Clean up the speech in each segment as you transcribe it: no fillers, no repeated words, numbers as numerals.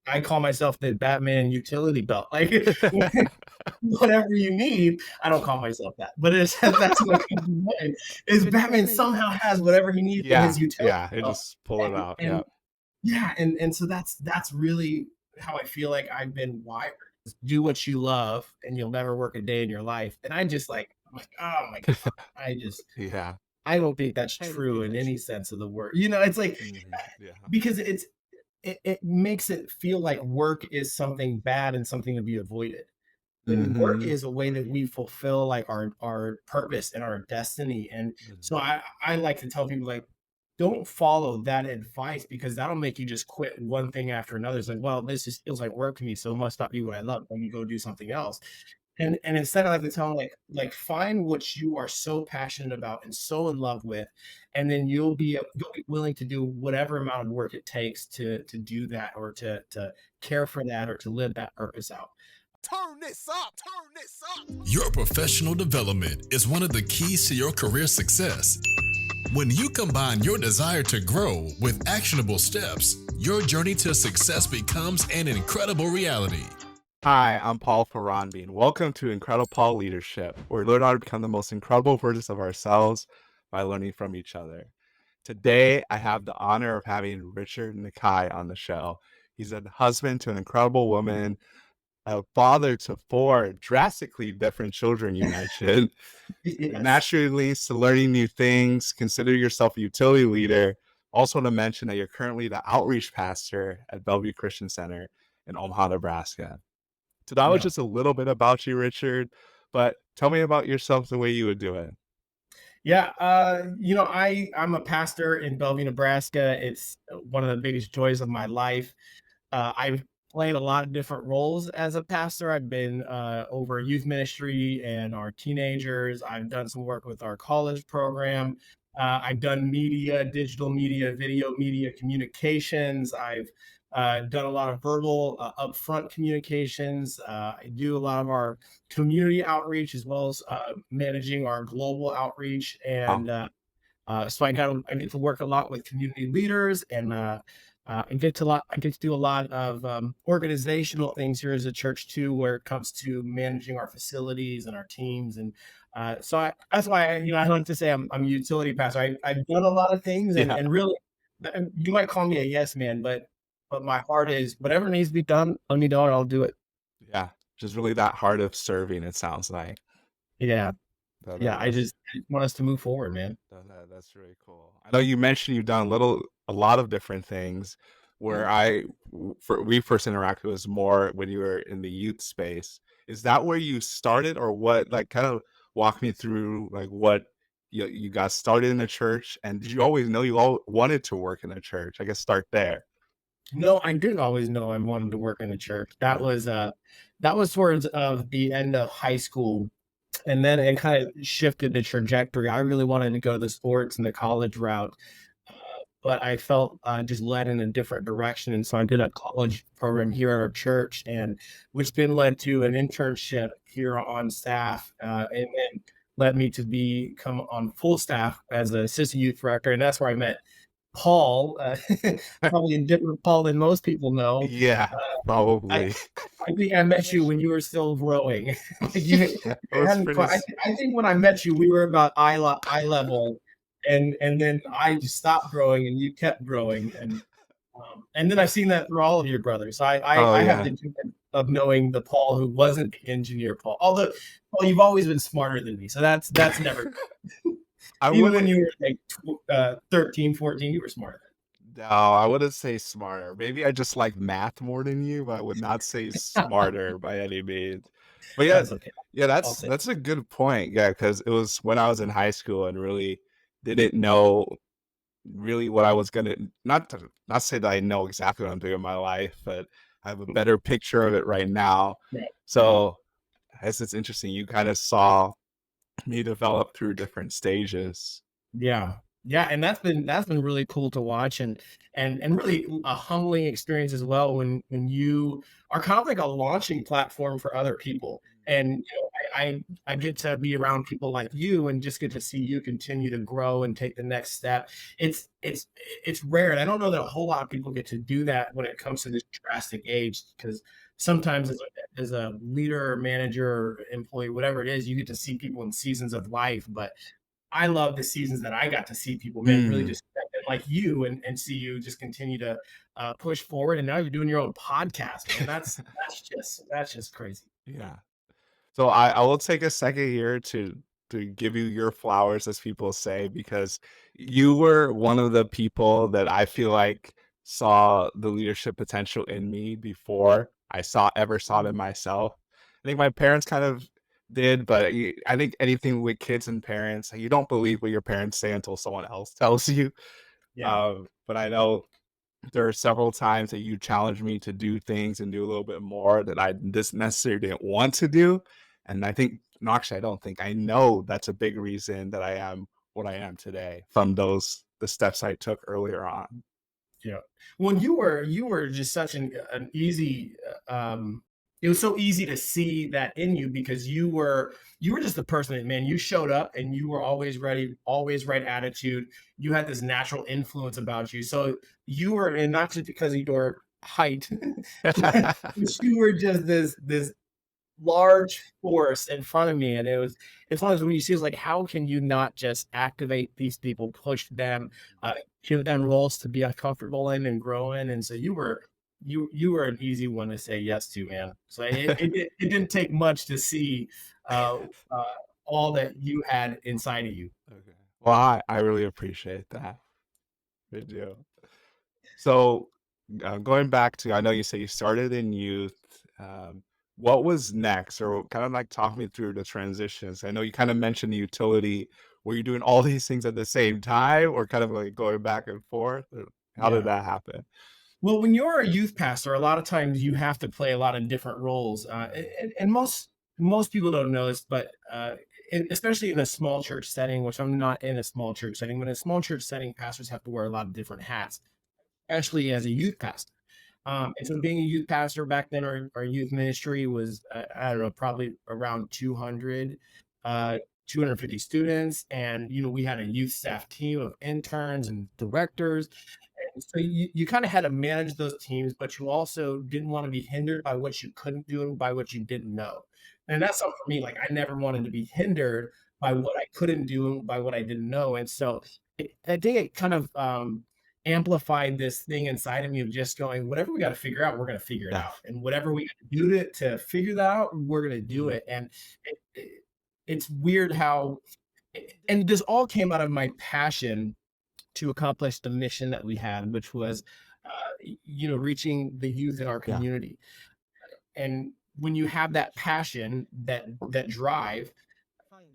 I call myself the Batman utility belt. Like whatever you need. I don't call myself that, but it's that's what comes to mind. Is Batman somehow has whatever he needs in his Yeah, utility yeah, and belt, just pull it out. and Yeah. yeah, and so that's really how I feel like I've been wired. Is do what you love, and you'll never work a day in your life. And I just like, I'm like, oh my god, Yeah. I don't think that's true in any sense of the word. It's like Yeah. because it makes it feel like work is something bad and something to be avoided. And work Mhm. is a way that we fulfill like our purpose and our destiny. And so Mhm. I like to tell people like, don't follow that advice because that'll make you just quit one thing after another. It's like, well, this just feels like work to me, so it must not be what I love. Let me go do something else. And instead I like to tell them like find what you are so passionate about and so in love with, and then you'll be willing to do whatever amount of work it takes to do that or to care for that or to live that purpose out. Turn this up, turn this up. Your professional development is one of the keys to your career success. When you combine your desire to grow with actionable steps, your journey to success becomes an incredible reality. Hi, I'm Paul Ferranbi, and welcome to IncrediPaul Leadership, where we learn how to become the most incredible versions of ourselves by learning from each other. Today, I have the honor of having Richard Nakai on the show. He's a husband to an incredible woman, a father to four drastically different children, you mentioned. It Yes. naturally leads to learning new things. Consider yourself a utility leader. Also, to mention that you're currently the outreach pastor at Bellevue Christian Center in Omaha, Nebraska. So that was Yeah. just a little bit about you, Richard. But tell me about yourself the way you would do it. Yeah, I'm a pastor in Bellevue, Nebraska. It's one of the biggest joys of my life. I've played a lot of different roles as a pastor. I've been over youth ministry and our teenagers. I've done some work with our college program. I've done media, digital media, video media communications. I've done a lot of verbal, upfront communications. I do a lot of our community outreach as well as managing our global outreach. Wow. So I get to work a lot with community leaders I get to do a lot of organizational things here as a church too, where it comes to managing our facilities and our teams. And that's why I like to say I'm a utility pastor. I've done a lot of things, Yeah. and really, you might call me a yes man, but my heart is whatever needs to be done. Let me know, and I'll do it. Yeah. Just really that heart of serving, it sounds like. Yeah, That, yeah. that, that's I just want us to move forward, man. that's really cool. I know you mentioned you've done a lot of different things. Where we first interacted was more when you were in the youth space. Is that where you started, or what? Like, kind of walk me through like what you got started in the church, and did you always know you all wanted to work in the church? I guess start there. No, I didn't always know I wanted to work in the church. Yeah. That was towards of the end of high school, and then it kind of shifted the trajectory. I really wanted to go the sports and the college route, but I felt just led in a different direction, and so I did a college program here at our church, and which then led to an internship here on staff, and then led me to become on full staff as an assistant youth director, and that's where I met Paul, probably a different Paul than most people know. Yeah, I probably. I think I met you when you were still growing. You Yeah, it you was hadn't pretty. quite I think when I met you, we were about eye level, and then I just stopped growing and you kept growing, and then I've seen that through all of your brothers. Oh I have yeah, the gift of knowing the Paul who wasn't the engineer Paul. Although, Paul, you've always been smarter than me, so that's never I even when wouldn't. you were like 13, 14, you were smarter. No, I wouldn't say smarter. Maybe I just like math more than you, but I would not say smarter by any means. But yeah, That's okay. yeah, I'll say that's a good point. Yeah, because it was when I was in high school and really didn't know really what I was gonna not say that I know exactly what I'm doing in my life, but I have a better picture of it right now. right. Mhm. So I guess it's interesting. You kind of saw me develop through different stages. Yeah. Yeah, and that's been really cool to watch and really a humbling experience as well when you are kind of like a launching platform for other people. And I get to be around people like you and just get to see you continue to grow and take the next step. It's rare, and I don't know that a whole lot of people get to do that when it comes to this drastic age, because sometimes as a leader, manager, employee, whatever it is, you get to see people in seasons of life. But I love the seasons that I got to see people, man, really Mm, just step in like you and see you just continue to push forward. And now you're doing your own podcast, man. That's just crazy. yeah. So I will take a second here to give you your flowers, as people say, because you were one of the people that I feel like saw the leadership potential in me before I saw it in myself. I think my parents kind of did, but I think anything with kids and parents, you don't believe what your parents say until someone else tells you. Yeah. But I know there are several times that you challenged me to do things and do a little bit more that I just necessarily didn't want to do. And I think, no, actually, I don't think, I know that's a big reason that I am what I am today from the steps I took earlier on. Yeah. Well, you were just such an easy it was so easy to see that in you, because you were just the person that, man, you showed up and you were always ready, always right attitude. You had this natural influence about you. So you were, and not just because of your height, but you were just this large force in front of me, and it's one of those when you see it's like, how can you not just activate these people, push them, give them roles to be uncomfortable in and grow in. And so you were an easy one to say yes to, man. So it didn't take much to see uh, uh, all that you had inside of you. Okay. Well, I really appreciate that. Good deal. So, going back to, I know you say you started in youth. Um, what was next, or kind of like talk me through the transitions? I know you kind of mentioned the utility. Were you doing all these things at the same time, or kind of like going back and forth? Or how did Yeah. that happen? Well, when you're a youth pastor, a lot of times you have to play a lot of different roles, and most people don't know this, but especially in a small church setting, which I'm not in a small church setting, but in a small church setting, pastors have to wear a lot of different hats, especially as a youth pastor. And so being a youth pastor back then, our youth ministry was, I don't know, probably around 200, uh, 250 students. And, we had a youth staff team of interns and directors. And so you kind of had to manage those teams, but you also didn't want to be hindered by what you couldn't do and by what you didn't know. And that's something for me. Like, I never wanted to be hindered by what I couldn't do and by what I didn't know. And so I think it kind of, amplified this thing inside of me of just going, whatever we got to figure out, we're going to figure it Yeah. out. And whatever we got to do to figure that out, we're going to do Mhm. it. And it's weird how, and this all came out of my passion to accomplish the mission that we had, which was, reaching the youth in our Yeah. community. And when you have that passion, that drive,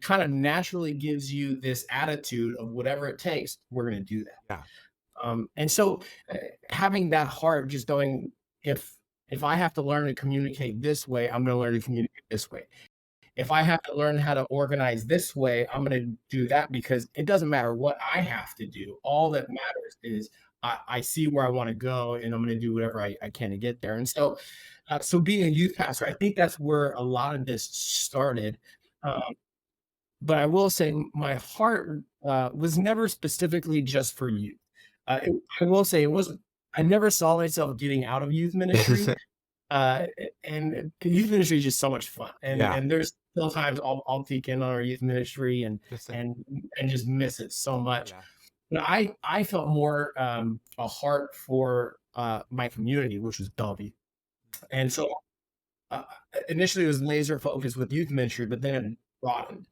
kind of naturally gives you this attitude of whatever it takes, we're going to do that. Yeah. And so having that heart, just going, if if I have to learn to communicate this way, I'm going to learn to communicate this way. If I have to learn how to organize this way, I'm going to do that, because it doesn't matter what I have to do. All that matters is I see where I want to go, and I'm going to do whatever I can to get there. And so, so being a youth pastor, I think that's where a lot of this started. Um, but I will say my heart was never specifically just for youth. I will say it wasn't. I never saw myself getting out of youth ministry, uh, and the youth ministry is just so much fun. And Yeah. and there's still times I'll peek in on our youth ministry and Just like, and and just miss it so much. yeah. But I felt more a heart for my community, which was Bellevue. And so uh, initially it was laser focused with youth ministry, but then it broadened.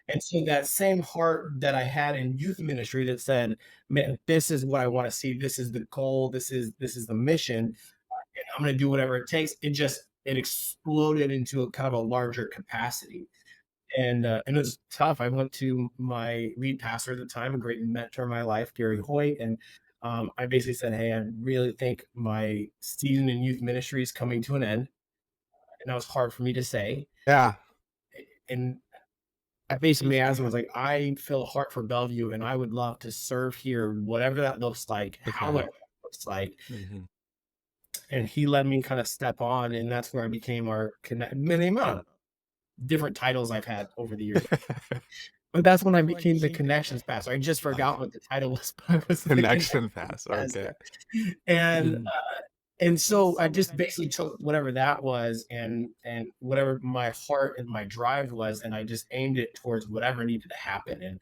And so that same heart that I had in youth ministry that said, "Man, this is what I want to see. This is the goal. This is the mission. And I'm going to do whatever it takes." It exploded into a kind of a larger capacity, and it was tough. I went to my lead pastor at the time, a great mentor in my life, Gary Hoyt, and I basically said, "Hey, I really think my season in youth ministry is coming to an end," and that was hard for me to say. Yeah. And I basically asked him, I was like, "I feel a heart for Bellevue, and I would love to serve here, whatever that looks like, however Okay. that looks like." Mhm. And he let me kind of step on, and that's where I became our connect. Many months. different titles I've had over the years. But that's when I became the connections pastor. I just forgot what the title was, but I was the connections Connection pass. Okay. pastor. And Mhm. and so I just basically took whatever that was and whatever my heart and my drive was, and I just aimed it towards whatever needed to happen.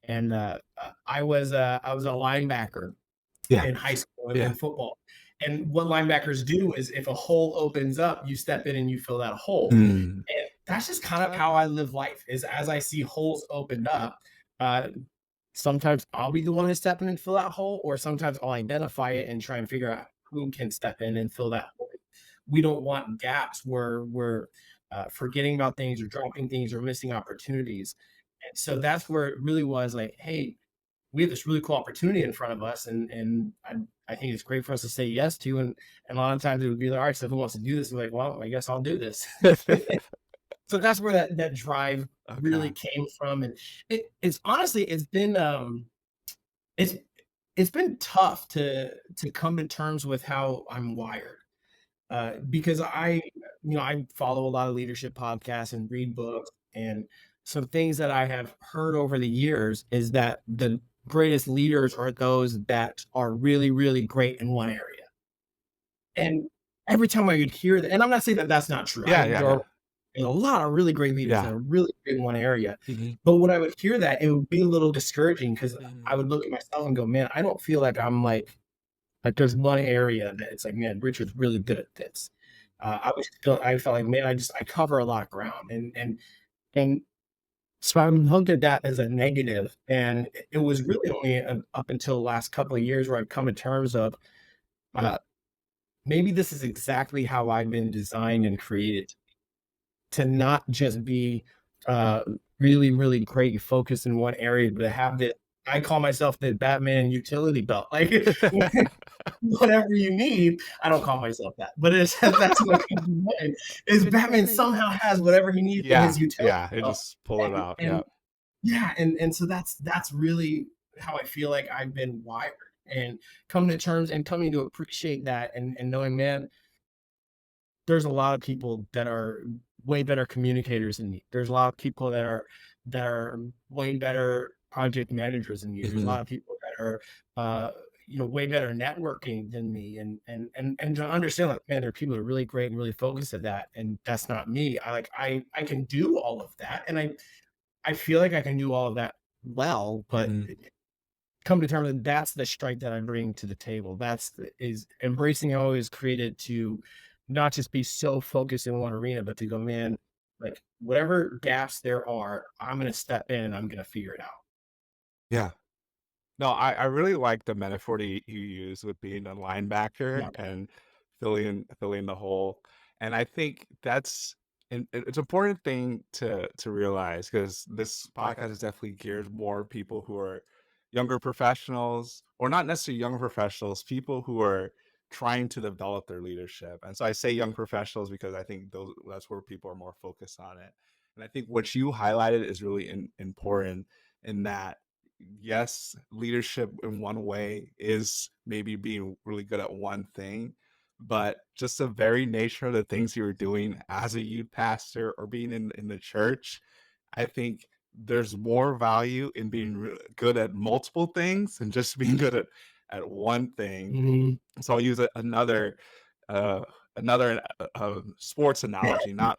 And I was a linebacker Yeah. in high school in Yeah. football. And what linebackers do is if a hole opens up, you step in and you fill that hole. Mm. And that's just kind of how I live life is as I see holes opened up, uh, sometimes I'll be the one to step in and fill that hole, or sometimes I'll identify it and try and figure out who can step in and fill that hole. We don't want gaps where we're forgetting about things or dropping things or missing opportunities. And so that's where it really was like, hey, we have this really cool opportunity in front of us, and I think it's great for us to say yes to. And a lot of times it would be like, all right, so who wants to do this? We're like, well, I guess I'll do this. So that's where that drive really Okay. came from. And it's honestly it's it's been tough to come to terms with how I'm wired. Because I follow a lot of leadership podcasts and read books, and some things that I have heard over the years is that the greatest leaders are those that are really, really great in one area. And every time I would hear that, and I'm not saying that that's not true. Yeah, yeah, There yeah. are a lot of really great leaders that Yeah. are really great in one area. Mhm. But when I would hear that, it would be a little discouraging because I Mhm. would look at myself and go, man, I don't feel like I'm like there's one area that it's like, man, Richard's really good at this. I felt like, man, I cover a lot of ground, and so I looked at that as a negative, and it was really only up until the last couple of years where I've come to terms of uh, maybe this is exactly how I've been designed and created to not just be uh, really, really great focused in one area, but to have the I call myself the Batman utility belt. Like whatever you need. I don't call myself that, but it's that's what comes to mind is Batman somehow has whatever he needs in Yeah, his utility yeah, they belt. just pull it out, And yeah. yeah, and so that's really how I feel like I've been wired, and coming to terms and coming to appreciate that, and knowing, man, there's a lot of people that are way better communicators than me. There's a lot of people that are way better project managers than me. There's a Mhm. lot of people that are uh, way better networking than me. And to understand like, man, there are people that are really great and really focused at that. And that's not me. I can do all of that. And I feel like I can do all of that well, but Mhm. come to terms that that's the strength that I bring to the table. Is embracing how I was created to not just be so focused in one arena, but to go, man, like whatever gaps there are, I'm gonna step in and I'm gonna figure it out. Yeah. No, I really like the metaphor that you use with being a linebacker Yeah. and filling the hole, and I think that's it's an important thing to realize because this podcast is definitely geared more people who are younger professionals, or not necessarily younger professionals, people who are trying to develop their leadership. And so I say young professionals because I think that's where people are more focused on it. And I think what you highlighted is really important in that yes, leadership in one way is maybe being really good at one thing, but just the very nature of the things you were doing as a youth pastor or being in the church, I think there's more value in being good at multiple things and just being good at one thing. Mhm. So I'll use uh, another sports analogy, not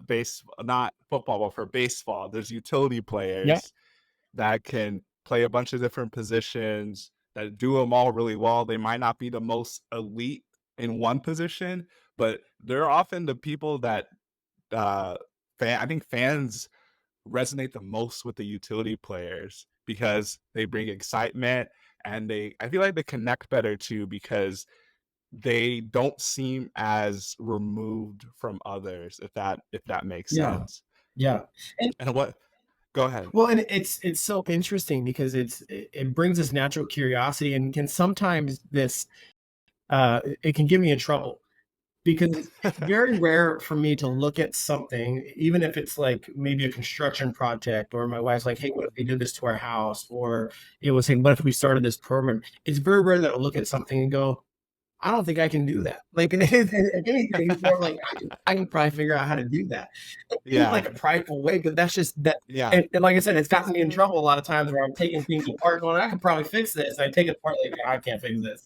football, but for baseball. There's utility Yeah. players that can play a bunch of different positions that do them all really well. They might not be the most elite in one position, but they're often the people that I think fans resonate the most with the utility players because they bring excitement and I feel like they connect better too because they don't seem as removed from others, if that makes Yeah. sense. Yeah. And And what go ahead. well, and it's so interesting because it brings this natural curiosity and can sometimes it can get me in trouble because it's very rare for me to look at something, even if it's like maybe a construction project, or my wife's like, hey, what if we did this to our house? Or it was saying, what if we started this program? It's very rare that I'll look at something and go, I don't think I can do that. Like, if anything, more like I can probably figure out how to do that. In Yeah. like a prideful way, but that's just that. Yeah. And like I said, it's gotten me in trouble a lot of times where I'm taking things apart, going, I can probably fix this. I take it apart, like I can't fix this.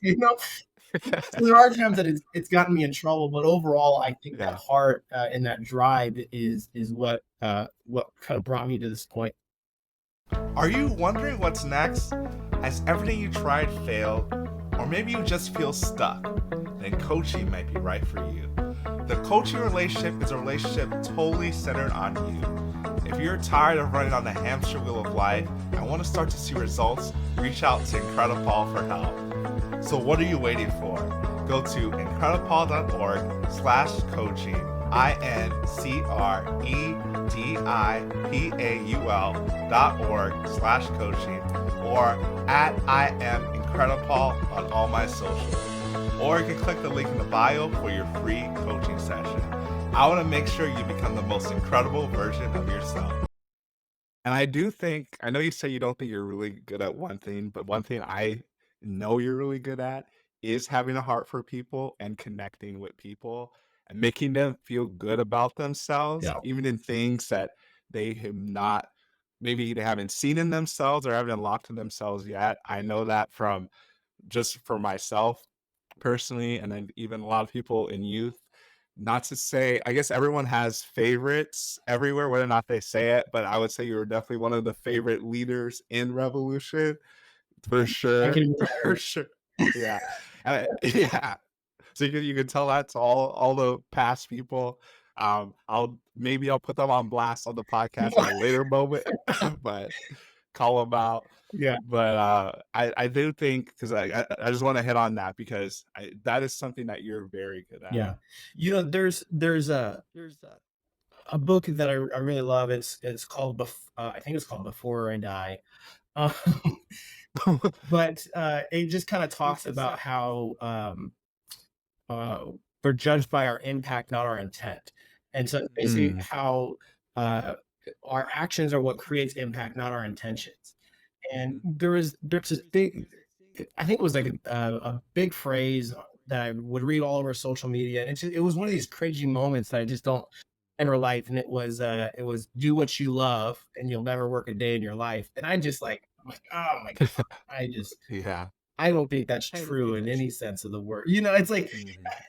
So there are times that it's gotten me in trouble, but overall, I think that Yeah. heart and that drive is what kind of brought me to this point. Are you wondering what's next? Has everything you tried failed? Or maybe you just feel stuck? Then coaching might be right for you. The coaching relationship is a relationship totally centered on you. If you're tired of running on the hamster wheel of life and want to start to see results, reach out to IncrediPaul for help. So what are you waiting for? Go to IncrediPaul.org/coaching, IncrediPaul.org/coaching, or at I am IncrediPaul on all my socials. Or you can click the link in the bio for your free coaching session. I want to make sure you become the most incredible version of yourself. And I do think, I know you say you don't think you're really good at one thing, but one thing I know you're really good at is having a heart for people and connecting with people and making them feel good about themselves, Yeah. even in things that they have not, maybe they haven't seen in themselves or haven't unlocked in themselves yet. I know that from just for myself personally, and then even a lot of people in youth. Not to say, I guess everyone has favorites everywhere, whether or not they say it, but I would say you were definitely one of the favorite leaders in Revolution, for I sure, can for sure. Yeah, yeah. So you can tell that to all the past people. I'll put them on blast on the podcast at a later moment, but call them out. Yeah. But I do think, because I just want to hit on that because that is something that you're very good at. Yeah. There's a book that I really love. It's called I think it's called Before I Die. Um, but it just kind of talks about how uh, we're judged by our impact, not our intent. And so basically Mm, how uh, our actions are what creates impact, not our intentions. And there's this big, I think it was like a big phrase that I would read all over social media. And it was one of these crazy moments that I just don't enter life. And it was do what you love and you'll never work a day in your life. And I'm like, oh my God, yeah. I don't think that's true in any sense of the word. It's like,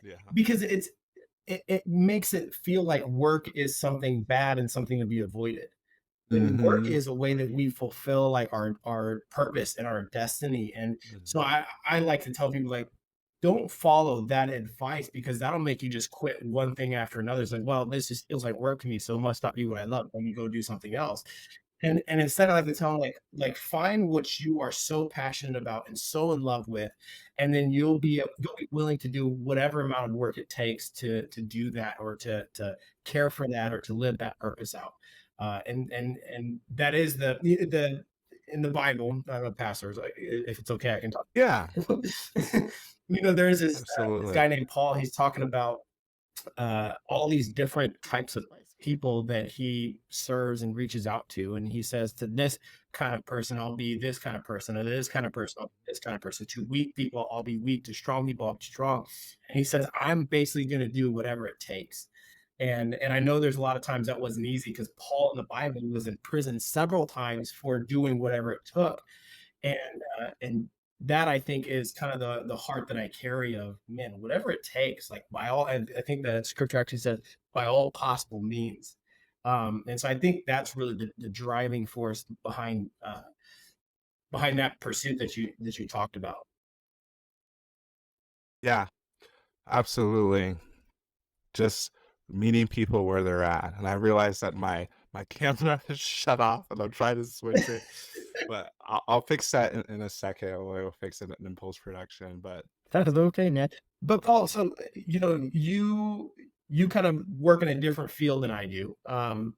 Yeah. because it makes it feel like work is something bad and something to be avoided. And work Hmm. is a way that we fulfill like our purpose and our destiny. And so I like to tell people, like, don't follow that advice, because that'll make you just quit one thing after another. It's like, well, this just feels like work to me, so it must not be what I love. Let me go do something else. And instead I like to tell them, like find what you are so passionate about and so in love with, and then you'll be willing to do whatever amount of work it takes to do that, or to care for that, or to live that purpose out. And that is the in the Bible. I'm a pastor, so if it's okay, I can talk. Yeah, There's this absolutely. guy named Paul. He's talking about all these different types of people that he serves and reaches out to. And he says, to this kind of person, I'll be this kind of person. And to this kind of person, I'll be this kind of person. To weak people, I'll be weak. To strong people, I'll be strong. And he says, I'm basically going to do whatever it takes. And I know there's a lot of times that wasn't easy, because Paul in the Bible was in prison several times for doing whatever it took. And that, I think, is kind of the heart that I carry of, man, whatever it takes, like by all, and I think that scripture actually says by all possible means. And so I think that's really the driving force behind that pursuit that you talked about. Yeah, absolutely. Just meeting people where they're at. And I realized that my camera is shut off and I'm trying to switch it, but I'll fix that in a second. We'll fix it in post production. But That is okay, Ned. But Paul, so you kind of work in a different field than I do. And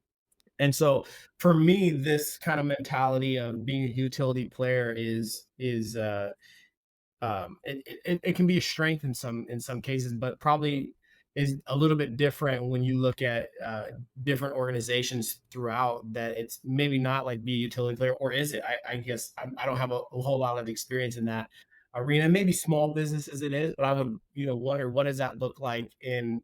so for me, this kind of mentality of being a utility player it can be a strength in some cases, but probably is a little bit different when you look at different organizations throughout, that it's maybe not like be a utility player, or is it? I guess I don't have a whole lot of experience in that. arena, maybe small business as it is, but I would, wonder what does that look like in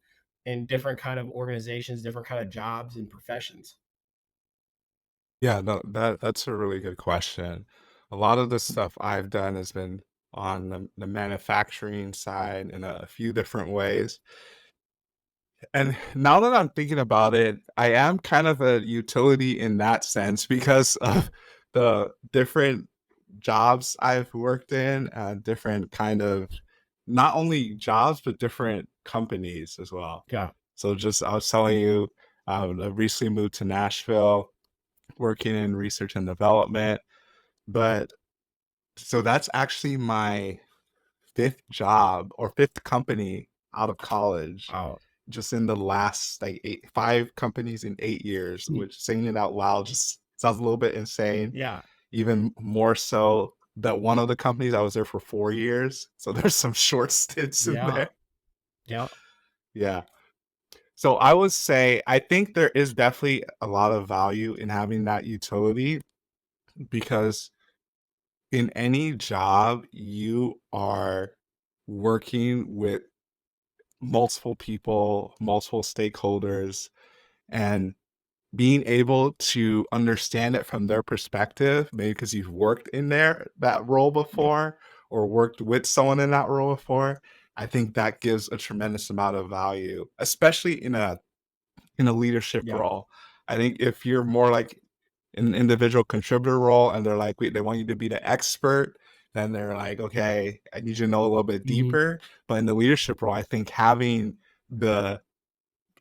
different kind of organizations, different kind of jobs and professions. Yeah, no, that's a really good question. A lot of the stuff I've done has been on the manufacturing side in a few different ways. And now that I'm thinking about it, I am kind of a utility in that sense because of the different jobs I've worked in, different kind of not only jobs, but different companies as well. Yeah. So just I was telling you, I recently moved to Nashville, working in research and development. But so that's actually my fifth job or fifth company out of college, Wow. just in the last like 5 companies in 8 years, Hmm. which saying it out loud just sounds a little bit insane. Yeah. Even more so that one of the companies I was there for 4 years. So there's some short stints in Yeah. there. Yeah. Yeah. So I would say I think there is definitely a lot of value in having that utility because in any job, you are working with multiple people, multiple stakeholders, and being able to understand it from their perspective, maybe because you've worked in that role Yeah. before or worked with someone in that role before, I think that gives a tremendous amount of value, especially in a leadership Yeah. role. I think if you're more like an individual contributor role and they're like, wait, they want you to be the expert, then they're like, okay, I need you to know a little bit Mhm. deeper. But in the leadership role, I think having the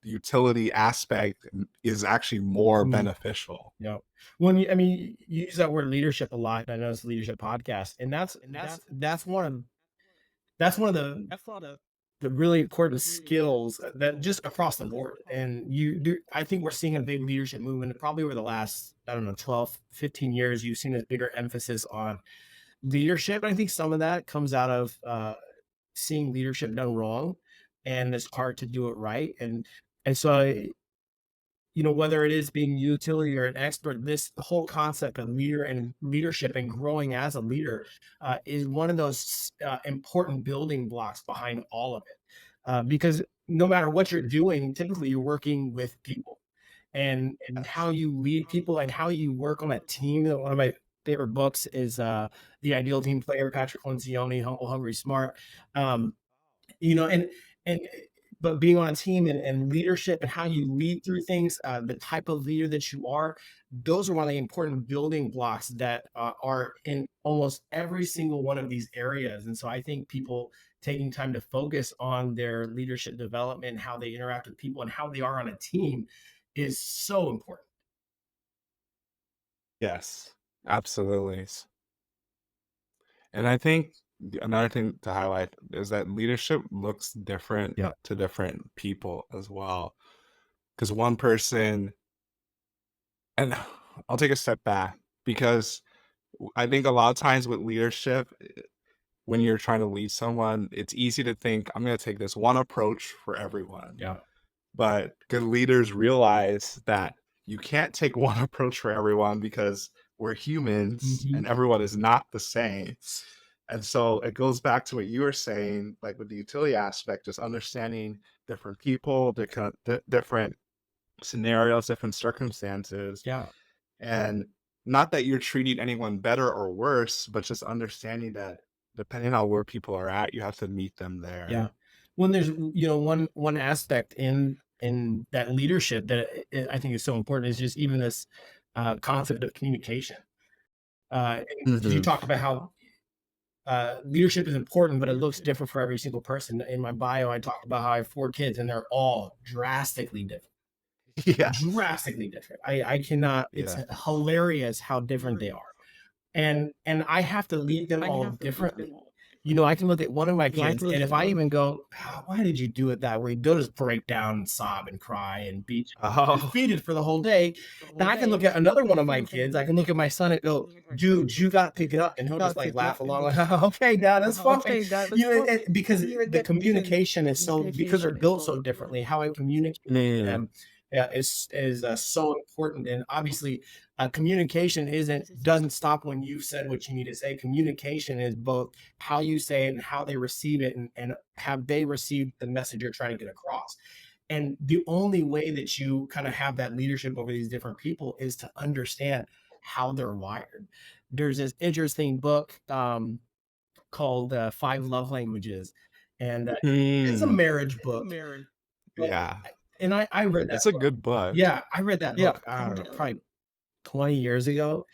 utility aspect is actually more Mhm. beneficial. Yeah. When you, I mean, you use that word leadership a lot. I know it's a leadership podcast, and that's one of the really important skills that just across the board. And you do, I think we're seeing a big leadership movement probably over the last, I don't know, 12, 15 years. You've seen a bigger emphasis on leadership. And I think some of that comes out of seeing leadership done wrong, and it's hard to do it right. And so, whether it is being utility or an expert, this whole concept of leader and leadership and growing as a leader is one of those important building blocks behind all of it. Because no matter what you're doing, typically you're working with people, and Yes. how you lead people and how you work on a team. One of my favorite books is The Ideal Team Player, Patrick Lencioni, Humble, Hungry, Smart. Um, and but being on a team and leadership and how you lead through things, the type of leader that you are, those are one of the important building blocks that are in almost every single one of these areas. And so I think people taking time to focus on their leadership development, how they interact with people and how they are on a team is so important. Yes, absolutely. And I think another thing to highlight is that leadership looks different Yeah. to different people as well. Because one person, and I'll take a step back because I think a lot of times with leadership, when you're trying to lead someone, it's easy to think, I'm going to take this one approach for everyone. Yeah. But good leaders realize that you can't take one approach for everyone because we're humans Mhm. and everyone is not the same. And so it goes back to what you were saying, like with the utility aspect, just understanding different people, different scenarios, different circumstances. Yeah. And not that you're treating anyone better or worse, but just understanding that depending on where people are at, you have to meet them Yeah. there. When there's, one aspect in that leadership that I think is so important is just even this concept of communication. And you Hmm. talked about how leadership is important, but it looks different for every single person. In my bio, I talked about how I have 4 kids, and they're all drastically different. Yes. Drastically different. I cannot. It's Yeah. hilarious how different they are, and I have to lead them all differently. I can look at one of my kids, and if I even go, "Ah, why did you do it that way?" They'll just break down and sob and cry and be Oh, defeated for the whole day. And I can look at another one of my kids. I can look at my son and go, "Dude, you got to pick it up," and he'll just like laugh along, like, "Okay, Dad, that's fine." Because the communication is so because they're built so differently. How I communicate with man. them is so important. And obviously, communication doesn't stop when you've said what you need to say. Communication is both how you say it and how they receive it, and have they received the message you're trying to get across. And the only way that you kind of have that leadership over these different people is to understand how they're wired. There's this interesting book called Five Love Languages, and it's a Mm, marriage book. But yeah, I read that it's a book. good book. Yeah, I read that book, I don't know, probably 20 years ago,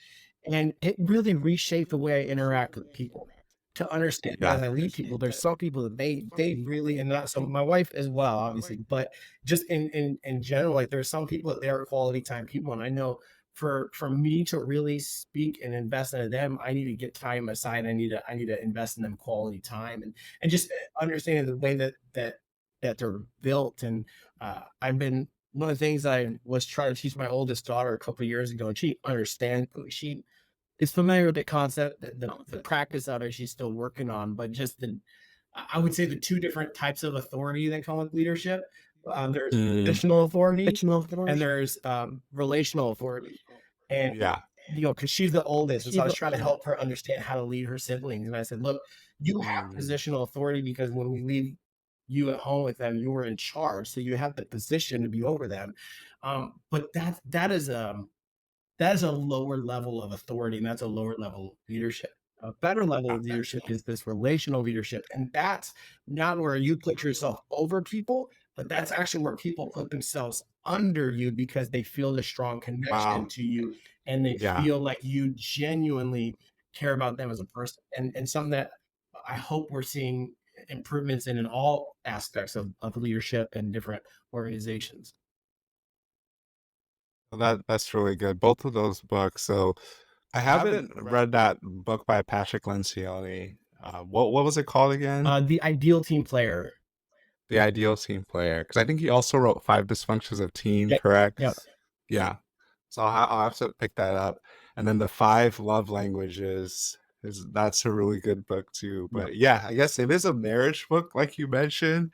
and it really reshaped the way I interact with people. To understand that Yeah. as I lead people, there's some people that they really, and not so my wife as well, obviously, but just in general, like there's some people that they are quality time people, and I know for me to really speak and invest into them, I need to get time aside. I need to invest in them quality time, and just understanding the way that they're built. And I've been one of the things I was trying to teach my oldest daughter a couple of years ago, and she understands. She is familiar with the concept, the practice of it. She's still working on, but just I would say the two different types of authority that come with leadership. There's Mm, positional authority, and there's relational authority. And yeah. because she's the oldest, and so I was trying to help her understand how to lead her siblings. And I said, look, you have Mm, positional authority because when we leave you at home with them, you were in charge, so you have the position to be over them. But that is a lower level of authority, and that's a lower level of leadership. A better level yeah. of leadership is this relational leadership, and that's not where you put yourself over people, but that's actually where people put themselves under you because they feel the strong connection Wow. to you, and they Yeah. feel like you genuinely care about them as a person. And something that I hope we're seeing improvements in all aspects of leadership and different organizations. That's really good. Both of those books. So I haven't read that book by Patrick Lencioni. What was it called again? The ideal team player. The Ideal Team Player. Because I think he also wrote Five Dysfunctions of Teen, Yeah, correct? yeah. Yeah. So I'll have to pick that up. And then the Five Love Languages is that's a really good book too. Yeah. But yeah, I guess it is a marriage book, like you mentioned,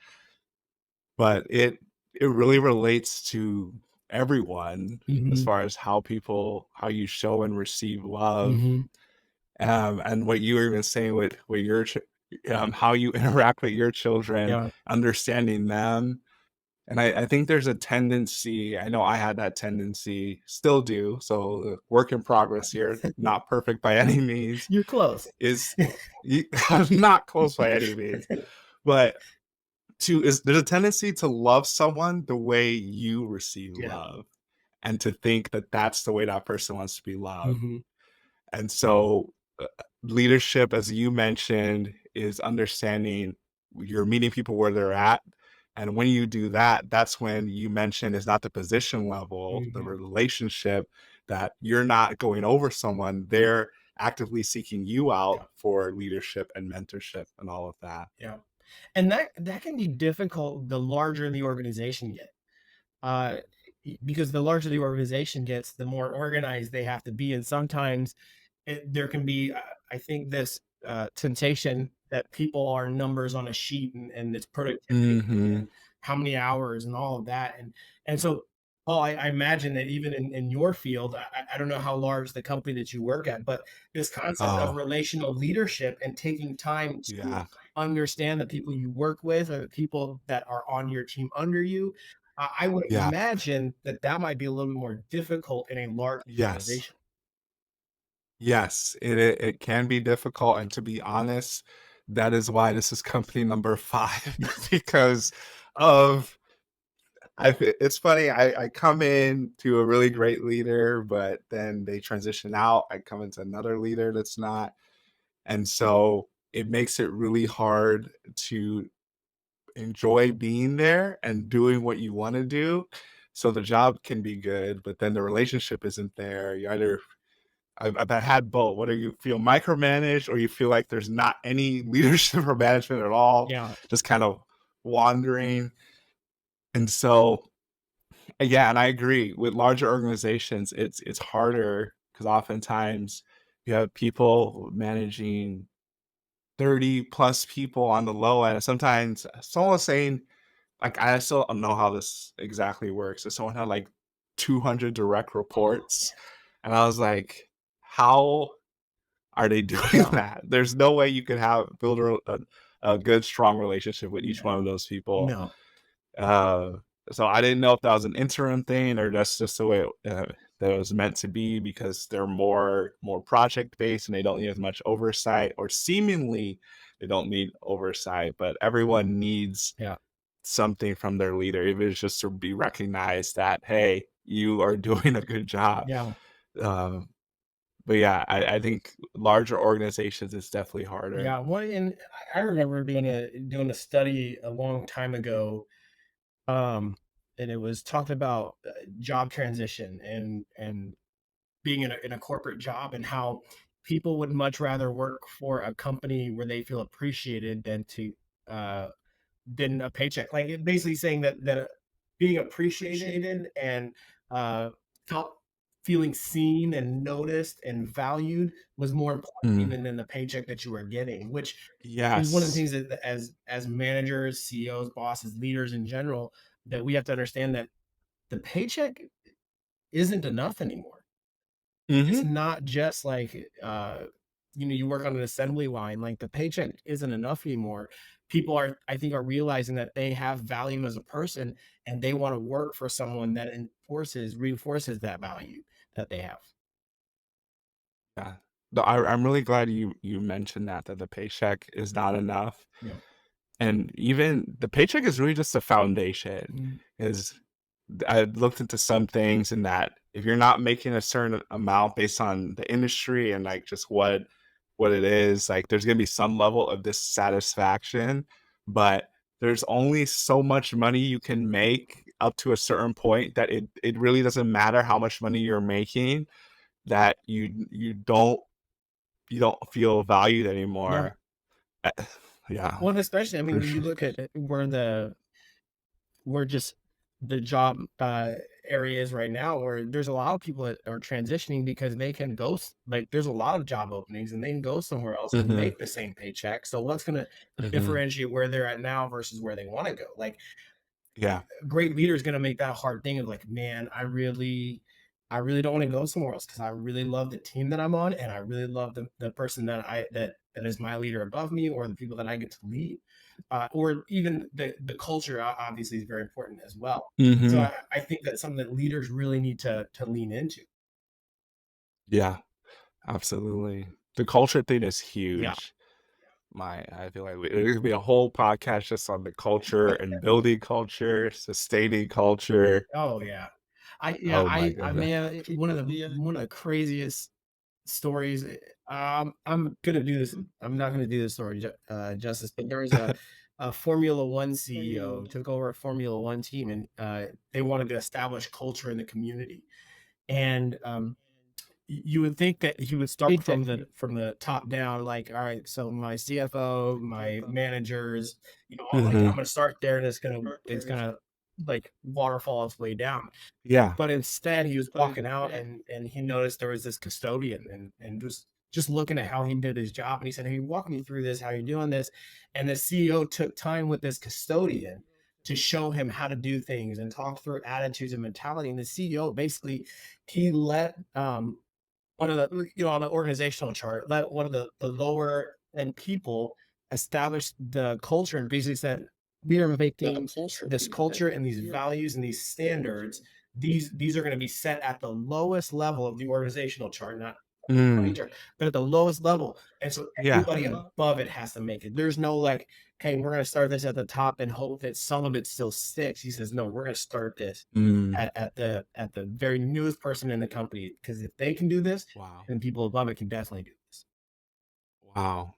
but it really relates to everyone as Mhm, far as how you show and receive love. mhm. And what you were even saying with how you interact with your children, Yeah. understanding them. And I think there's a tendency, I know I had that tendency, still do. So work in progress here, not perfect by any means, You're close. is I'm not close by any means, but there's a tendency to love someone the way you receive Yeah. love and to think that that's the way that person wants to be loved. Mhm. And so, leadership, as you mentioned, is understanding you're meeting people where they're at. And when you do that, that's when you mentioned it's not the position level, the Mhm. relationship that you're not going over someone. They're actively seeking you out Yeah, for leadership and mentorship and all of that. yeah. And that can be difficult the larger the organization gets. Uh, because the larger the organization gets, the more organized they have to be, and sometimes there can be, I think, this temptation that people are numbers on a sheet, and it's productivity Mhm. and how many hours and all of that, and so. Paul, I imagine that even in your field, I don't know how large the company that you work at, but this concept of Oh, relational leadership and taking time to yeah. understand the people you work with or the people that are on your team under you. I would Yeah. imagine that that might be a little bit more difficult in a large Yes. organization. Yes, it can be difficult, and to be honest, that is why this is company number 5 because of it's funny, I come in to a really great leader, but then they transition out, I come into another leader that's not, and so it makes it really hard to enjoy being there and doing what you wanna do. So the job can be good, but then the relationship isn't there. You either I've had both, whether you feel micromanaged or you feel like there's not any leadership or management at all, Yeah. just kind of wandering. And so, yeah, and I agree with larger organizations, it's harder because oftentimes you have people managing 30 plus people on the low end. Sometimes someone was saying like, I still don't know how this exactly works. So someone had like 200 direct reports, and I was like, how are they doing Yeah. that? There's no way you could build a good, strong relationship with each one of those people. No. Uh, so I didn't know if that was an interim thing or that's just the way that it was meant to be because they're more project based and they don't need as much oversight, or seemingly they don't need oversight, but everyone needs Yeah. something from their leader, even if it's just to be recognized that, hey, you are doing a good job. Yeah. Um, but yeah, I think larger organizations is definitely harder. Yeah. One and I remember doing a study a long time ago, um, and it was talking about job transition and being in a corporate job and how people would much rather work for a company where they feel appreciated uh than a paycheck. Like it basically saying that being appreciated and uh felt feeling seen and noticed and valued was more important Mm. even than the paycheck that you were getting, which is one of the Yes. things that as managers, CEOs, bosses, leaders in general, that we have to understand that the paycheck isn't enough anymore. It's Hmm. not just like, you work on an assembly line, like the paycheck isn't enough anymore. People I think, are realizing that they have value as a person and they want to work for someone that reinforces that value that they have. Yeah. I'm really glad you mentioned that the paycheck is not enough. Yeah. And even the paycheck is really just a foundation. Mhm. Is I looked into some things in that if you're not making a certain amount based on the industry and like just what it is, like there's gonna be some level of dissatisfaction, but there's only so much money you can make up to a certain point that it really doesn't matter how much money you're making, that you don't feel valued Yeah. anymore. Uh, yeah, Well, and especially, I mean, for when you sure. look at it, where just the job areas right now, where there's a lot of people that are transitioning because they can like there's a lot of job openings and they can go somewhere else and Mhm, make the same paycheck. So what's going to mhm. differentiate where they're at now versus where they want to go? Like Yeah. a great leader is going to make that hard thing of like, man, I really don't want to go somewhere else because I really love the team that I'm on and I really love the person that is my leader above me or the people that I get to lead, or even the culture obviously is very important as well. So Mhm. I think that's something that leaders really need to lean into. Yeah, absolutely. The culture thing is Yeah. huge. I feel like there could be a whole podcast just on the culture and building culture, sustaining culture. Oh yeah. Oh my I goodness. man, one of the craziest stories. I'm gonna do this. I'm not gonna do this story justice, but there was a Formula One CEO took over a Formula One team, and they wanted to establish culture in the community. And you would think that he would start from the top down, like, all right, so my CFO, my managers, like I'm Mhm. gonna start there, and it's gonna like waterfall its way down. Yeah. But instead, he was walking out and he noticed there was this custodian and just looking at how he did his job. And he said, "Hey, walk me through this, how you're doing this." And the CEO took time with this custodian to show him how to do things and talk through attitudes and mentality. And the CEO basically he let one of the on the organizational chart, let one of the lower end people establish the culture and basically said, we are making this culture and these values and these standards. These are going to be set at the lowest level of the organizational chart, not Mm. major, but at the lowest level. And so Yeah. everybody above it has to make it. There's no like, hey, we're going to start this at the top and hope that some of it still sticks. He says, no, we're going to start this Mm. at the very newest person in the company. Because if they can do this, Wow. then people above it can definitely do this. Wow.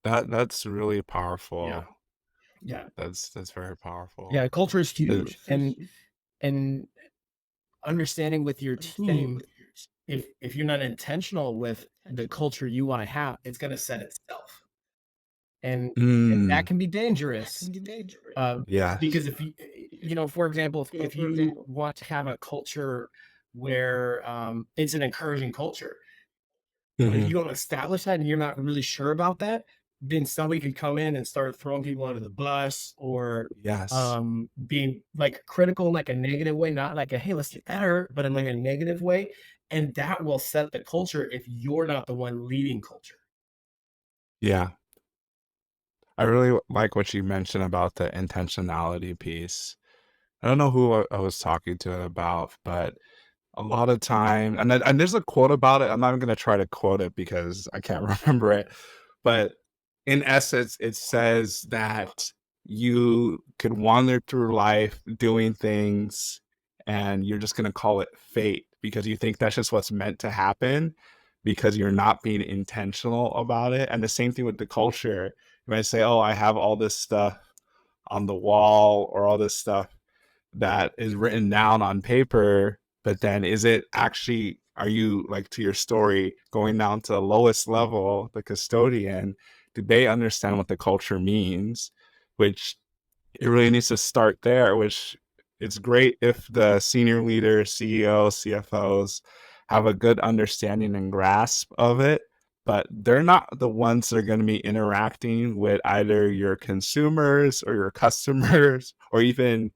That's really Yeah. powerful. Yeah. That's very Yeah. powerful. Culture is Uh, huge. And understanding with your team, if you're not intentional with the culture you want to have, it's going to set itself. And that Mm. can be dangerous, uh, Yeah. because if for example, if you want to have a culture where it's an encouraging culture, but if you Mhm. don't establish that and you're not really sure about that, then somebody could come in and start throwing people under the bus, or Yes. being like critical in like a negative way, not like a hey, let's get better, but in like a negative way. And that will set the culture if you're not the one leading culture. Yeah. I really like what you mentioned about the intentionality piece. I don't know who I was talking to it about, but a lot of time, and there's a quote about it. I'm not even gonna try to quote it because I can't remember it. But in essence, it says that you could wander through life doing things and you're just gonna call it fate because you think that's just what's meant to happen because you're not being intentional about it. And the same thing with the culture. You might say, "Oh, I have all this stuff on the wall or all this stuff that is written down on paper, but then is it actually, are you, like, to your story, going down to the lowest level, the custodian, do they understand what the culture means?" Which it really needs to start there, which it's great if the senior leaders, CEOs, CFOs have a good understanding and grasp of it, but they're not the ones that are going to be interacting with either your consumers or your customers or even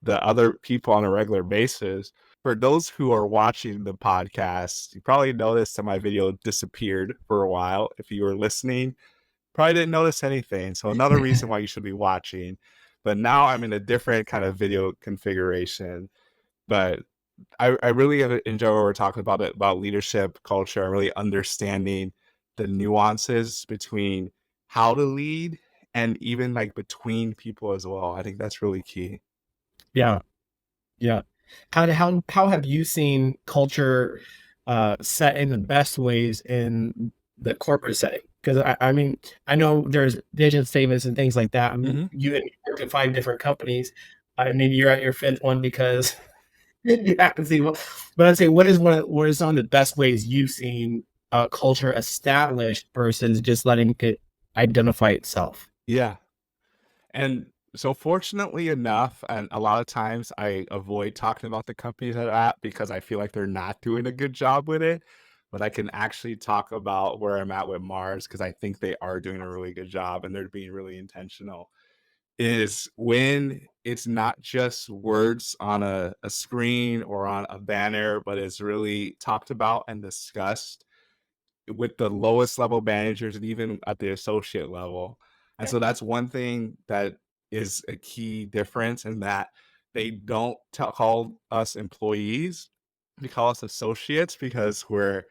the other people on a regular basis. For those who are watching the podcast, you probably noticed that my video disappeared for a while. If you were listening, probably didn't notice anything. So another reason why you should be watching. But now I'm in a different kind of video configuration. But I really enjoy what we're talking about it, about leadership culture and really understanding the nuances between how to lead and even like between people as well. I think that's really key. Yeah. Yeah. How have you seen culture set in the best ways in the corporate setting? Because I mean, I know there's vision statements and things like that. I mean, Mhm. you work in 5 different companies. I mean, you're at your fifth one because you have to see. But I'd say, what is some of the best ways you've seen culture established versus just letting it identify itself? Yeah. And so fortunately enough, and a lot of times I avoid talking about the companies that I'm at because I feel like they're not doing a good job with it. But I can actually talk about where I'm at with Mars because I think they are doing a really good job and they're being really intentional. Is when it's not just words on a screen or on a banner, but it's really talked about and discussed with the lowest level managers and even at the associate level. And so that's one thing that is a key difference in that they don't call us employees, they call us associates because we're,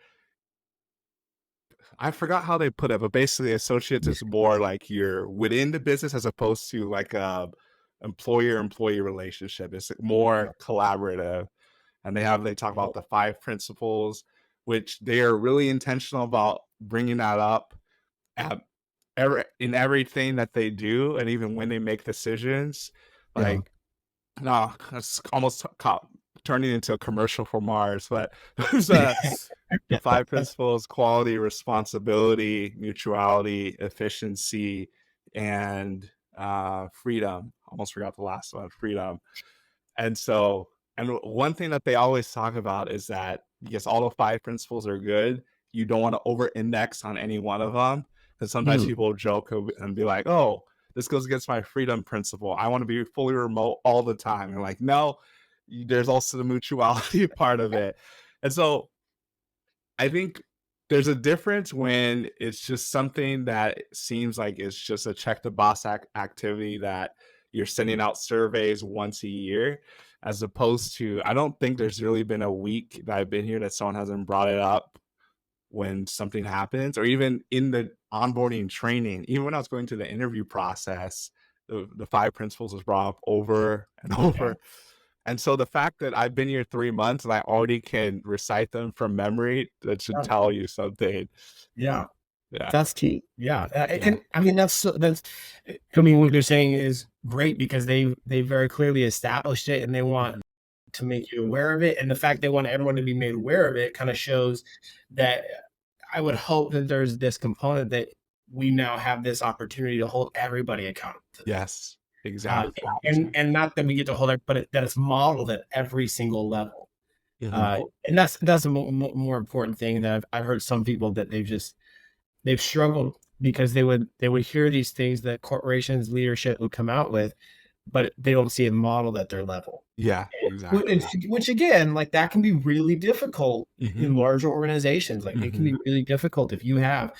I forgot how they put it, but basically associates is more like you're within the business as opposed to like a employer-employee relationship. It's more collaborative. And they talk about the 5 principles, which they are really intentional about bringing that up at in everything that they do, and even when they make decisions. Yeah. Like, no, it's almost turning into a commercial for Mars, but there's the Yeah. 5 principles: quality, responsibility, mutuality, efficiency, and freedom. Almost forgot the last one, freedom. And so, and one thing that they always talk about is that yes, all the 5 principles are good. You don't want to over index on any one of them. Because sometimes Mm, people joke and be like, oh, this goes against my freedom principle. I want to be fully remote all the time. And like, no, there's also the mutuality part of it. And so I think there's a difference when it's just something that seems like it's just a check the box activity that you're sending out surveys once a year, as opposed to, I don't think there's really been a week that I've been here that someone hasn't brought it up when something happens, or even in the onboarding training, even when I was going to the interview process, the 5 principles was brought up over and yeah. over. And so the fact that I've been here 3 months and I already can recite them from memory, that should Yeah. tell you something. Yeah. Yeah. That's key. Yeah, Yeah. and I mean that's. I mean, what they're saying is great because they very clearly established it and they want to make you aware of it, and the fact they want everyone to be made aware of it kind of shows that I would hope that there's this component that we now have this opportunity to hold everybody accountable to this. Yes. Exactly. And not that we get to hold it, but that it's modeled at every single level. Mhm. And that's a more important thing that I've heard some people that they've struggled because they would hear these things that corporations leadership would come out with, but they don't see it modeled at their level. Yeah, exactly. Which again, like that can be really difficult Mhm. in larger organizations. Like it can be really difficult if you have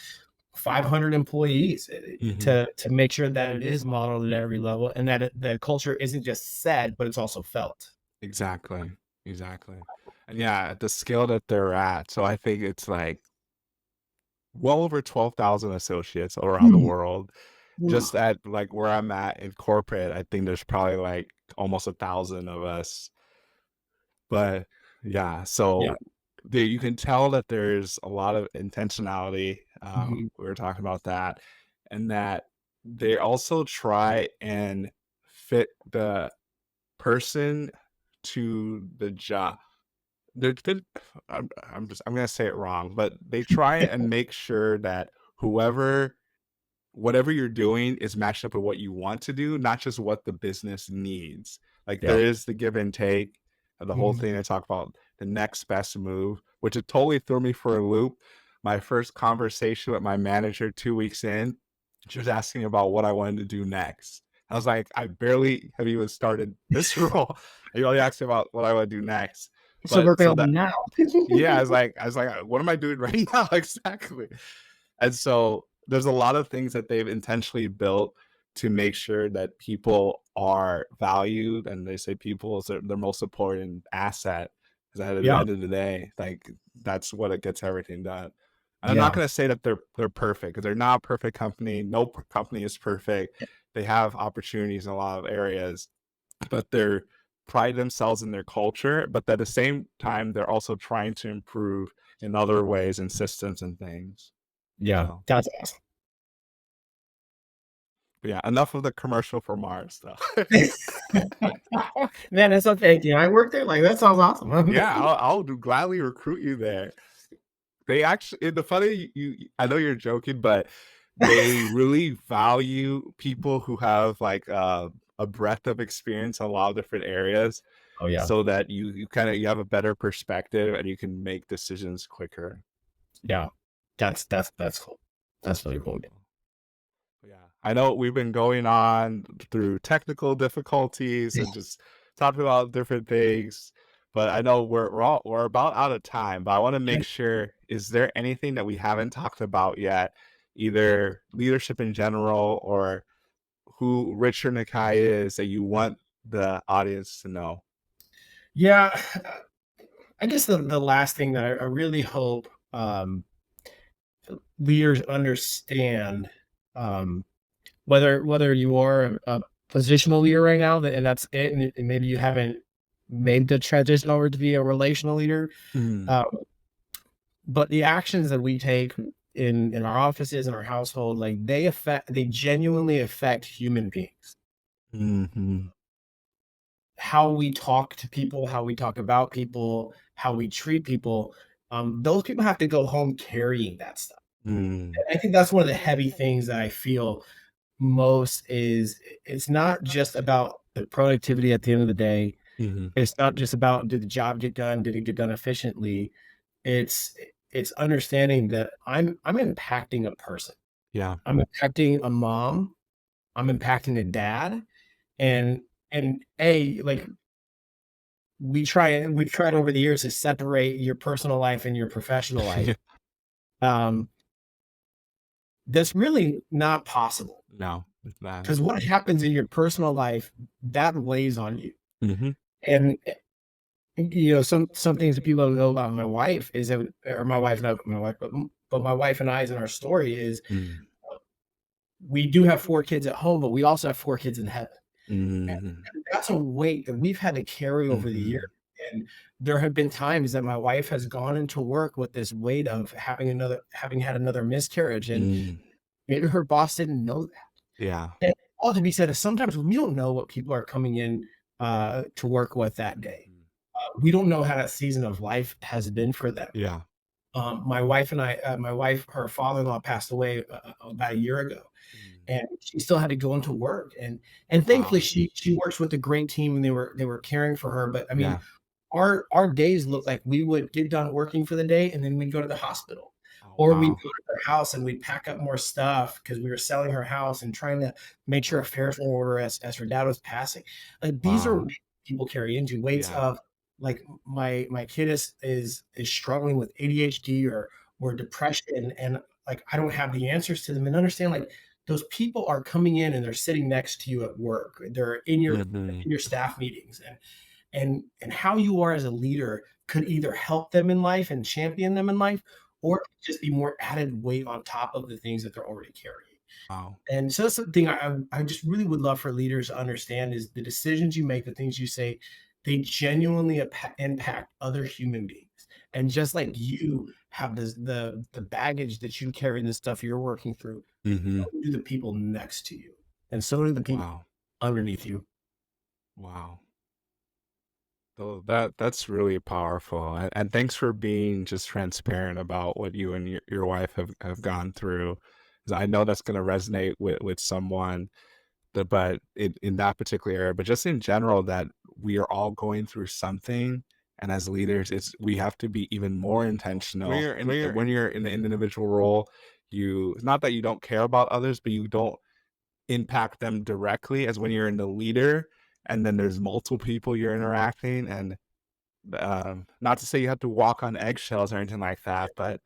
500 employees Mhm. to make sure that it is modeled at every level and that the culture isn't just said, but it's also felt. Exactly. Exactly. And yeah, at the scale that they're at, so I think it's like well over 12,000 associates around the Mm. world. Wow. Just at like where I'm at in corporate, I think there's probably like almost 1,000 of us. But yeah, Yeah. so there you can tell that there's a lot of intentionality. Mhm. We were talking about that, and that they also try and fit the person to the job. They're fit I'm gonna say it wrong, but they try and make sure that whoever whatever you're doing is matched up with what you want to do, not just what the business needs. Like Yeah. there is the give and take of the whole Mhm. thing. I talk about the next best move, which it totally threw me for a loop. My first conversation with my manager 2 weeks in, she was asking about what I wanted to do next. I was like, I barely have even started this role. And you only asked me about what I want to do next. So But working so on that now. yeah, I was like, what am I doing right now? Exactly. And so there's a lot of things that they've intentionally built to make sure that people are valued, and they say people is their most important asset. Because at the Yeah. end of the day, like that's what it gets everything done. And I'm not Yeah. going to say that they're perfect because they're not a perfect company. No company is perfect. They have opportunities in a lot of areas, but they're pride themselves in their culture. But at the same time, they're also trying to improve in other ways and systems and things. Yeah. So. That's awesome. But yeah, enough of the commercial for Mars though. Man, that's so thank you. I worked there. Like that sounds awesome. Yeah, I'll gladly recruit you there. They actually the funny I know you're joking, but they really value people who have like a breadth of experience in a lot of different areas, Oh yeah. so that you kind of you have a better perspective and you can make decisions quicker. Yeah. That's cool. That's really cool. Yeah, I know we've been going on through technical difficulties and just talking about different things, but I know we're about out of time. But I want to make sure: is there anything that we haven't talked about yet, either leadership in general or who Richard Nakai is that you want the audience to know? Yeah. I guess the last thing that I really hope leaders understand, um, whether you are a positional leader right now, and that's it, and maybe you haven't made the transition over to be a relational leader, Mm, uh, but the actions that we take in our offices, in our household, like they genuinely affect human beings. mhm, How we talk to people, how we talk about people, how we treat people, those people have to go home carrying that stuff. mm, I think that's one of the heavy things that I feel most is it's not just about the productivity at the end of the day. mhm. It's not just about did the job get done, did it get done efficiently. It's it's understanding that I'm impacting a person. Yeah, I'm impacting a mom, I'm impacting a dad, and like we've tried over the years to separate your personal life and your professional life. yeah. Um, that's really not possible No, it's not. because what happens in your personal life that weighs on you. Hmm. And you know, some things that people don't know about my wife is that, or my wife, not my wife, but my wife and I's in our story is Mm, we do have 4 kids at home, but we also have 4 kids in heaven. And mhm, that's a weight that we've had to carry over the years. mhm, And there have been times that my wife has gone into work with this weight of having had another miscarriage, and mm. maybe her boss didn't know that. Yeah. And all to be said is sometimes we don't know what people are coming in to work with that day. Mm. We don't know how that season of life has been for them. Yeah. My wife and my wife, her father-in-law passed away about a year ago, Mm. and she still had to go into work. And thankfully, Wow. she works with a great team, and they were caring for her. But I mean, Yeah. our days look like we would get done working for the day, and then we'd go to the hospital. Oh, Or we'd Wow. go to her house and we'd pack up more stuff because we were selling her house and trying to make sure affairs were in order as her dad was passing. Like, these are Wow. weights people carry into, weights Yeah. of, like, my kid is struggling with ADHD or depression, and, like, I don't have the answers to them, and understand, like, those people are coming in and they're sitting next to you at work. They're Mhm. in your staff meetings, and how you are as a leader could either help them in life and champion them in life, or it could just be more added weight on top of the things that they're already carrying. Wow. And so that's the thing I just really would love for leaders to understand is the decisions you make, the things you say, they genuinely impact other human beings. And just like you have the baggage that you carry and the stuff you're working through, Mhm. so do the people next to you, and so do the people Wow. underneath you. Wow. So that's really powerful. And thanks for being just transparent about what you and your wife have gone through. 'Cause I know that's gonna resonate with someone but in that particular area, but just in general that we are all going through something. And as leaders, we have to be even more intentional. When you're in an individual role, it's not that you don't care about others, but you don't impact them directly as when you're in the leader and then there's multiple people you're interacting and not to say you have to walk on eggshells or anything like that, but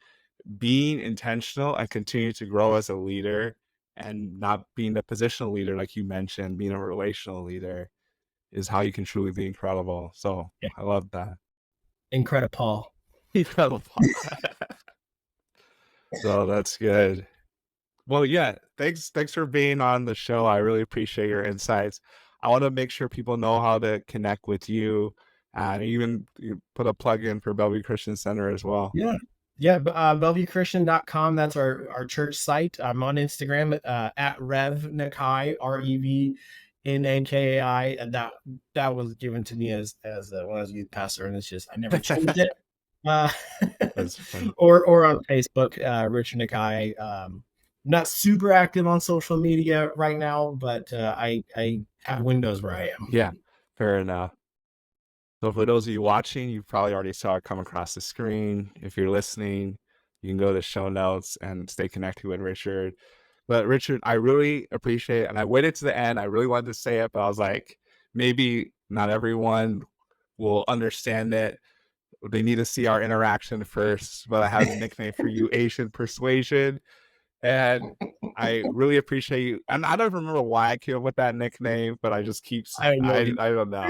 being intentional and continue to grow as a leader and not being a positional leader, like you mentioned, being a relational leader is how you can truly be incredible. So Yeah. I love that. IncrediPaul. Incredible. So that's good. Well, yeah, thanks for being on the show. I really appreciate your insights. I want to make sure people know how to connect with you and even you put a plug in for Bellevue Christian Center as well. Yeah. Yeah, BellevueChristian.com. That's our church site. I'm on Instagram at Rev Nakai, REVNAKAI. And that was given to me as when I was a youth pastor, and it's just I never changed it. Uh, That's fun. or on Facebook, Richard Nakai. Not super active on social media right now, but I have windows where I am. Yeah, fair enough. So for those of you watching, you probably already saw it come across the screen. If you're listening, you can go to the show notes and stay connected with Richard. But Richard, I really appreciate it. And I waited to the end. I really wanted to say it, but I was like, maybe not everyone will understand it. They need to see our interaction first. But I have a nickname for you, Asian Persuasion. And I really appreciate you. And I don't remember why I came up with that nickname, but I just keep, I know I you. don't know.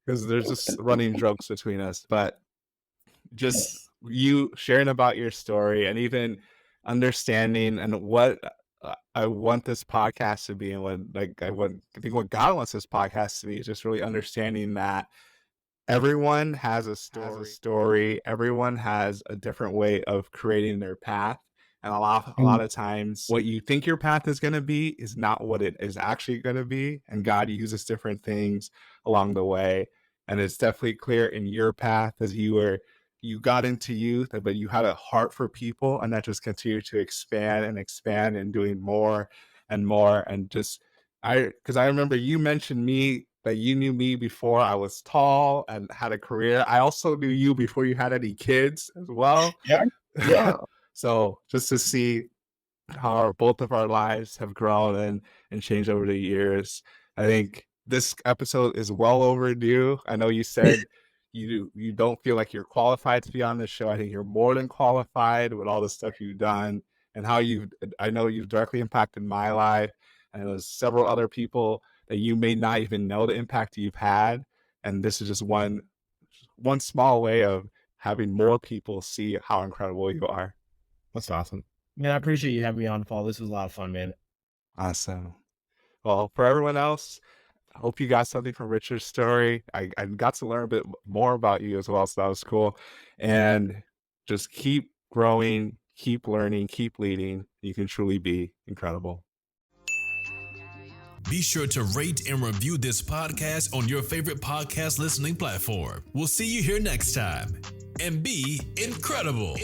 Because there's just running jokes between us. But just you sharing about your story and even understanding and what I want this podcast to be and what I think what God wants this podcast to be is just really understanding that everyone has a story. Everyone has a different way of creating their path. And a lot of times what you think your path is going to be is not what it is actually going to be. And God uses different things along the way. And it's definitely clear in your path as you got into youth, but you had a heart for people and that just continued to expand and doing more and more. And just, because I remember you mentioned me that you knew me before I was tall and had a career. I also knew you before you had any kids as well. Yeah. Yeah. So just to see how both of our lives have grown and changed over the years, I think this episode is well overdue. I know you said you don't feel like you're qualified to be on this show. I think you're more than qualified with all the stuff you've done and how I know you've directly impacted my life and there's several other people that you may not even know the impact you've had. And this is just one small way of having more people see how incredible you are. That's awesome. Man, I appreciate you having me on, Paul. This was a lot of fun, man. Awesome. Well, for everyone else, I hope you got something from Richard's story. I got to learn a bit more about you as well, so that was cool. And just keep growing, keep learning, keep leading. You can truly be incredible. Be sure to rate and review this podcast on your favorite podcast listening platform. We'll see you here next time. And be incredible.